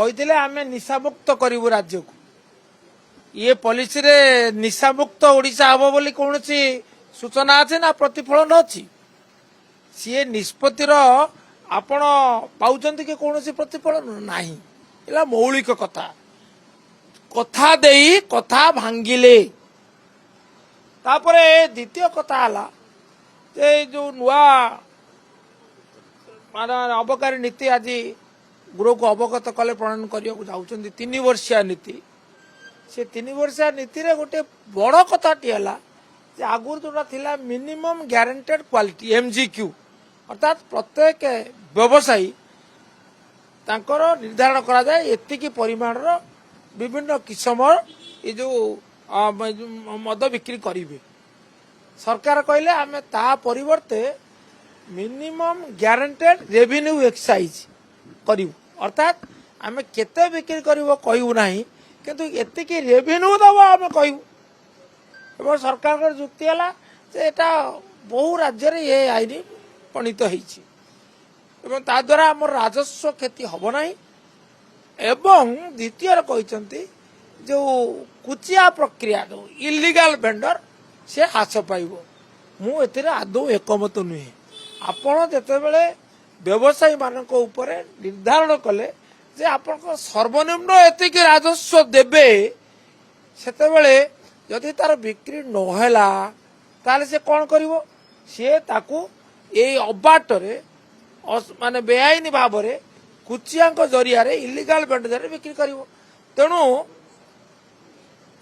କହିଥିଲେ ଆମେ ନିଶାମୁକ୍ତ କରିବୁ राज्यକୁ ये पॉलिसी रे निशामुक्त ओडिशा हबो बोली कोनोसी सूचना अछि ना प्रतिफलन अछि सीए निष्पत्तिर आपण पाउचंती के कोनोसी प्रतिफलन नाही एला मौलिक कथा कथा देई कथा भांगिले तापरे द्वितीय कथा हला जे जो नुआ माना अबकारी नीति आज गृह को अवगत कले प्रणयन करिया को जाउचंती 3 वर्षिया नीति से 3 वर्षिया नीति रे गोटे बड़ कथाटी है आगुर जोटा थिला मिनिमम ग्यारंटेड क्वालिटी एमजीक्यू अर्थात प्रत्येक व्यवसायी तांकर निर्धारण करा जाए एतिकी परिमाण विभिन्न किस्म ये जो मद बिक्री करिवे सरकार कहले आमे ता परिवर्ते मिनिमम ग्यारंटेड रेवेन्यू एक्साइज करिवु अर्थात आमे केते बिक्री करिवो कहू नाही किंतु एतिकी रेवेन्यू दबा आम कहूँ सरकार जुक्ति है बहु राज्य रे ये आईन प्रणीत होद्वारा आम राजस्व क्षति हम ना एवं द्वितीय कहते जो कुचिया प्रक्रिया जो इलिगाल वेंडर से ह्रास पाइब मुझे आदौ एकमत नुहे आपण जिते बड़े व्यवसायी मान निर्धारण कले जे आपण सर्वनिम्न एतिक राजस्व देबे सेतेबेले जदि तार बिक्री नहेला ताले से कौन करिवो से ताकू ए अबाटरे माने बेआईन भाव में कुचिया जरिया इलिगाल वेंडर बिक्री करिवो तेणु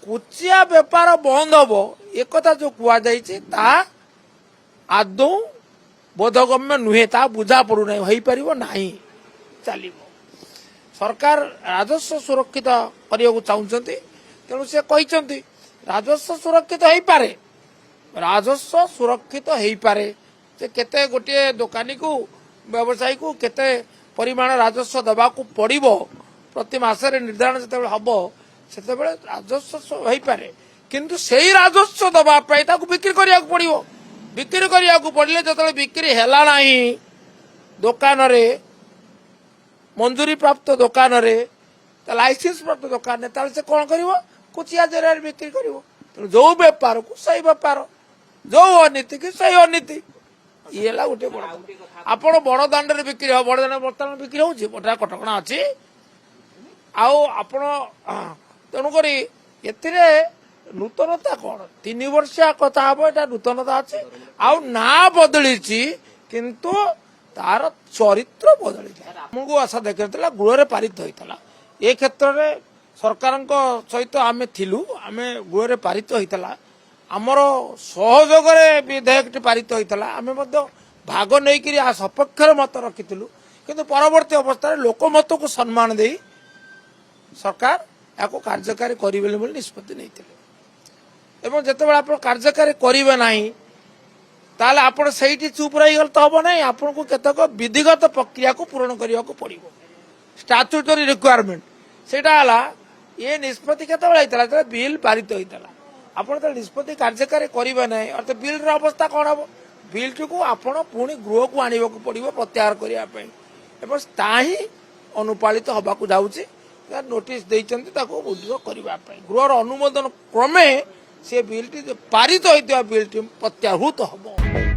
कुचिया बेपार बंद हम एक जो कहुई आदौ बोधगम्य नुहे ता बुझा पड़ूना हो पार ना चलो सरकार राजस्व सुरक्षित करने को चाहते तेणु से कहते राजस्व सुरक्षित हो पारे राजस्व सुरक्षित हो पारे जे केते गोटे दुकानी को व्यवसायी को केते परिमाण राजस्व दबा को पड़िबो प्रति मासरे निर्धारण जते हम से राजस्व हो पारे किंतु सेही राजस्व दबा पाई ताको बिक्री करिया को पड़िबो बिक्री करिया को पड़िले जते बिक्री हैला नाही दुकान रे मंजूरी प्राप्त दुकान रे लाइसेंस प्राप्त दुकान से कौन कर कुचिया जरिया बिक्री कर जो बेपार को सही बेपार जो अनीति की सही अनीति ये गोटे बड़ आप बड़ दांड में बिक्री हो बड़ दांड बर्तमान बिक्री हो कटका अच्छी आप तेणुक नूतनता कौन 3 वर्षिया कथा हम यहाँ नूतनता अच्छे आउ ना बदली किंतु तार चरित्र बदली आमको आशा देखा गृह पारित होता ए क्षेत्र में सरकार सहित आम थिलु आम गृह पारित होता आमर सहयोग विधेयक पारित होता आम भाग नहीं सपक्ष मत रखिलु किंतु परवर्ती अवस्था लोकमत को सम्मान दे सरकार या कार्यकारी करेंगे निष्पत्ति नहीं जिते आप कार्यकारी करेंगे ना ताले आपण सही चुप रही गल तो हम ना आपन को केतक विधिगत प्रक्रिया को पूर्ण करने को पड़ो स्टाट्यूटरी रिक्वायरमेंट सेटा ये निष्पत्ति केतबेले बिल पारित होता आपड़ निष्पत्ति कार्यकारी करेंगे ना अर्थात बिल अवस्था कौन हम बिल टी को आपण पुणी गृह को आने को पड़ो प्रत्याहार करने ही अनुपालित हवा को जाऊँगी नोटिस देते विड्र करने गृहर अनुमोदन क्रमे से बिल टी पारित होता बिल टी प्रत्याहृत हम।